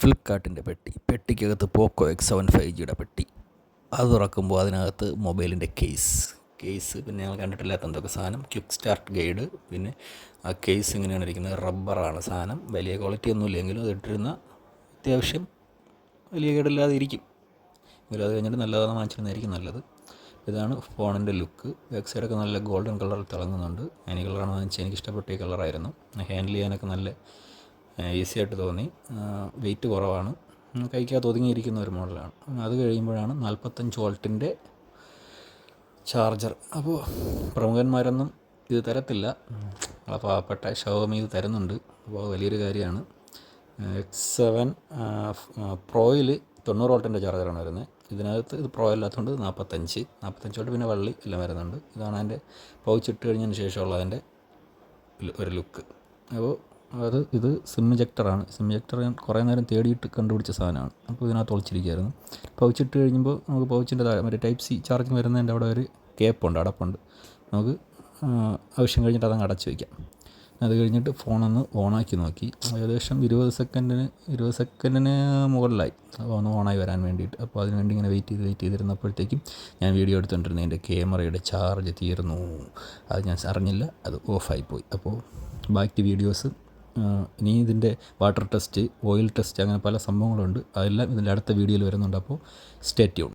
ഫ്ലിപ്പ്കാർട്ടിൻ്റെ പെട്ടിക്കകത്ത് പോക്കോ X7 5Gയുടെ പെട്ടി. അത് തുറക്കുമ്പോൾ അതിനകത്ത് മൊബൈലിൻ്റെ കേസ് പിന്നെ ഞങ്ങൾ കണ്ടിട്ടില്ലാത്ത എന്തൊക്കെ സാധനം, ക്വിക്ക് സ്റ്റാർട്ട് ഗൈഡ്. പിന്നെ ആ കേസ് ഇങ്ങനെയാണ് ഇരിക്കുന്നത്, റബ്ബറാണ് സാധനം. വലിയ ക്വാളിറ്റി ഒന്നും ഇല്ലെങ്കിലും അത് ഇട്ടിരുന്ന അത്യാവശ്യം വലിയ കേടില്ലാതെ ഇരിക്കും. എങ്കിലും അത് കഴിഞ്ഞിട്ട് നല്ലതാണ് വാങ്ങിച്ചിരുന്നതായിരിക്കും നല്ലത്. ഇതാണ് ഫോണിൻ്റെ ലുക്ക്. ബാക്ക് സൈഡൊക്കെ നല്ല ഗോൾഡൻ കളറിൽ തിളങ്ങുന്നുണ്ട്. ഞാൻ ഈ കളറാണ് വാങ്ങിച്ചത്. എനിക്ക് ഇഷ്ടപ്പെട്ട ഈ കളറായിരുന്നു. ഹാൻഡിൽ ചെയ്യാനൊക്കെ നല്ല ഈസി ആയിട്ട് തോന്നി. വെയിറ്റ് കുറവാണ്, കൈക്കകത്ത് ഒതുങ്ങിയിരിക്കുന്ന ഒരു മോഡലാണ്. അത് കഴിയുമ്പോഴാണ് 45 വോൾട്ടിൻ്റെ ചാർജർ. അപ്പോൾ പ്രമുഖന്മാരൊന്നും ഇത് തരത്തില്ല, പാവപ്പെട്ട ഷവോമി ഇത് തരുന്നുണ്ട്. അപ്പോൾ വലിയൊരു കാര്യമാണ്. X7 പ്രോയിൽ 90 വോൾട്ടിൻ്റെ ചാർജറാണ് വരുന്നത്. ഇതിനകത്ത് ഇത് പ്രോ അല്ലാത്തതുകൊണ്ട് 45 വോൾട്ട് പിന്നെ വള്ളി എല്ലാം വരുന്നുണ്ട്. ഇതാണ് അതിൻ്റെ പൗച്ച് ഇട്ട് കഴിഞ്ഞതിന് ശേഷമുള്ള അതിൻ്റെ ഒരു ലുക്ക്. അപ്പോൾ ഇത് സിം ഇജക്ടറാണ്. സിം ഇജക്ടർ ഞാൻ കുറേ നേരം തേടിയിട്ട് കണ്ടുപിടിച്ച സാധനമാണ്. അപ്പോൾ ഇതിനകത്ത് ഒളിച്ചിരിക്കുകയായിരുന്നു. പൗച്ചിട്ട് കഴിയുമ്പോൾ നമുക്ക് പൗച്ചിൻ്റെ താഴെ മറ്റേ ടൈപ്പ് സി ചാർജിങ് വരുന്നതിൻ്റെ അവിടെ ഒരു കേപ്പുണ്ട്, അടപ്പുണ്ട്. നമുക്ക് ആവശ്യം കഴിഞ്ഞിട്ട് അതങ്ങ് അടച്ച് വയ്ക്കാം. അത് കഴിഞ്ഞിട്ട് ഫോണൊന്ന് ഓണാക്കി നോക്കി. ഏകദേശം 20 സെക്കൻഡിന് മുകളിലായി ഒന്ന് ഓണായി വരാൻ വേണ്ടിയിട്ട്. അപ്പോൾ അതിന് വേണ്ടി ഇങ്ങനെ വെയിറ്റ് ചെയ്തിരുന്നപ്പോഴത്തേക്കും ഞാൻ വീഡിയോ എടുത്തുകൊണ്ടിരുന്നതിൻ്റെ ക്യാമറയുടെ ചാർജ് തീർന്നു. അത് ഞാൻ അറിഞ്ഞില്ല, അത് ഓഫായിപ്പോയി. അപ്പോൾ ബാക്കി വീഡിയോസ് ഇനി ഇതിൻ്റെ വാട്ടർ ടെസ്റ്റ്, ഓയിൽ ടെസ്റ്റ്, അങ്ങനെ പല സംഭവങ്ങളുണ്ട്. അതെല്ലാം ഇതിൻ്റെ അടുത്ത വീഡിയോയിൽ വരുന്നുണ്ട്. അപ്പോൾ സ്റ്റേ ട്യൂൺ.